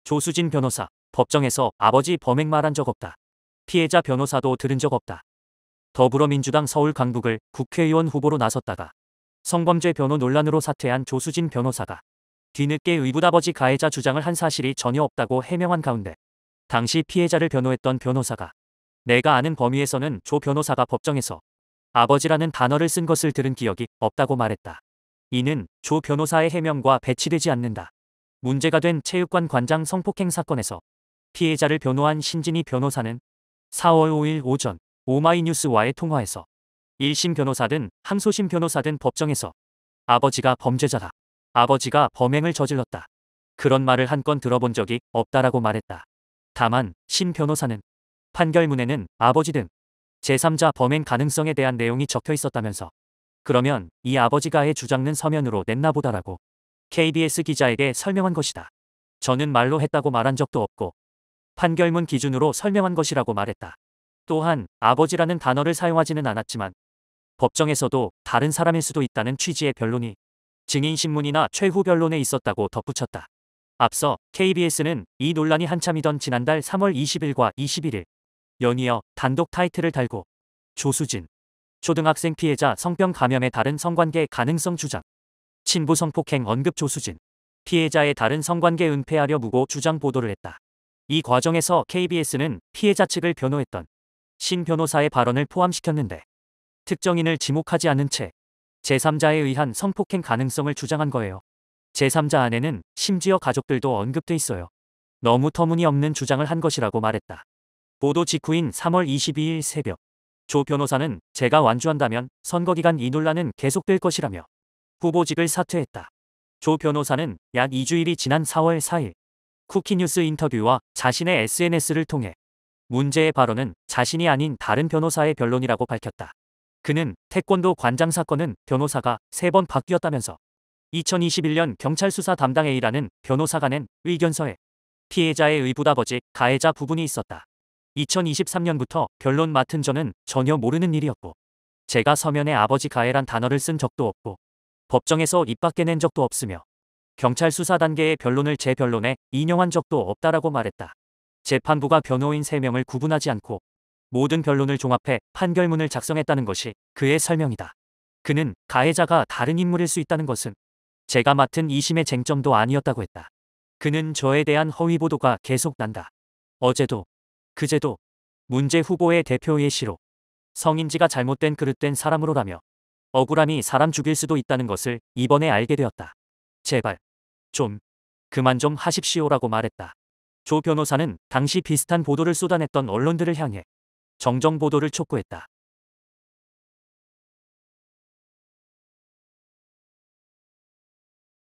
조수진 변호사, 법정에서 아버지 범행 말한 적 없다. 피해자 변호사도 들은 적 없다. 더불어민주당 서울 강북을 국회의원 후보로 나섰다가 성범죄 변호 논란으로 사퇴한 조수진 변호사가 뒤늦게 의붓아버지 가해자 주장을 한 사실이 전혀 없다고 해명한 가운데 당시 피해자를 변호했던 변호사가 내가 아는 범위에서는 조 변호사가 법정에서 아버지라는 단어를 쓴 것을 들은 기억이 없다고 말했다. 이는 조 변호사의 해명과 배치되지 않는다. 문제가 된 체육관 관장 성폭행 사건에서 피해자를 변호한 신진희 변호사는 4월 5일 오전 오마이뉴스와의 통화에서 1심 변호사든 항소심 변호사든 법정에서 아버지가 범죄자다. 아버지가 범행을 저질렀다. 그런 말을 한 건 들어본 적이 없다라고 말했다. 다만 신 변호사는 판결문에는 아버지 등 제3자 범행 가능성에 대한 내용이 적혀 있었다면서 그러면 이 아버지가의 주장은 서면으로 냈나 보다라고 KBS 기자에게 설명한 것이다. 저는 말로 했다고 말한 적도 없고 판결문 기준으로 설명한 것이라고 말했다. 또한 아버지라는 단어를 사용하지는 않았지만 법정에서도 다른 사람일 수도 있다는 취지의 변론이 증인신문이나 최후 변론에 있었다고 덧붙였다. 앞서 KBS는 이 논란이 한참이던 지난달 3월 20일과 21일 연이어 단독 타이틀을 달고 조수진 초등학생 피해자 성병 감염의 다른 성관계 가능성 주장 친부 성폭행 언급 조수진 피해자의 다른 성관계 은폐하려 무고 주장 보도를 했다. 이 과정에서 KBS는 피해자 측을 변호했던 신 변호사의 발언을 포함시켰는데 특정인을 지목하지 않은 채 제3자에 의한 성폭행 가능성을 주장한 거예요. 제3자 안에는 심지어 가족들도 언급돼 있어요. 너무 터무니없는 주장을 한 것이라고 말했다. 보도 직후인 3월 22일 새벽 조 변호사는 제가 완주한다면 선거기간 이 논란은 계속될 것이라며 후보직을 사퇴했다. 조 변호사는 약 2주일이 지난 4월 4일 쿠키뉴스 인터뷰와 자신의 SNS를 통해 문제의 발언은 자신이 아닌 다른 변호사의 변론이라고 밝혔다. 그는 태권도 관장 사건은 변호사가 3번 바뀌었다면서 2021년 경찰 수사 담당 A라는 변호사가 낸 의견서에 피해자의 의붓아버지 가해자 부분이 있었다. 2023년부터 변론 맡은 저는 전혀 모르는 일이었고 제가 서면에 아버지 가해란 단어를 쓴 적도 없고 법정에서 입 밖에 낸 적도 없으며 경찰 수사 단계의 변론을 제 변론에 인용한 적도 없다라고 말했다. 재판부가 변호인 3명을 구분하지 않고 모든 변론을 종합해 판결문을 작성했다는 것이 그의 설명이다. 그는 가해자가 다른 인물일 수 있다는 것은 제가 맡은 2심의 쟁점도 아니었다고 했다. 그는 저에 대한 허위 보도가 계속 난다. 어제도 그제도 문제 후보의 대표 예시로 성인지가 잘못된 그릇된 사람으로라며 억울함이 사람 죽일 수도 있다는 것을 이번에 알게 되었다. 제발 좀 그만 좀 하십시오라고 말했다. 조 변호사는 당시 비슷한 보도를 쏟아냈던 언론들을 향해 정정 보도를 촉구했다.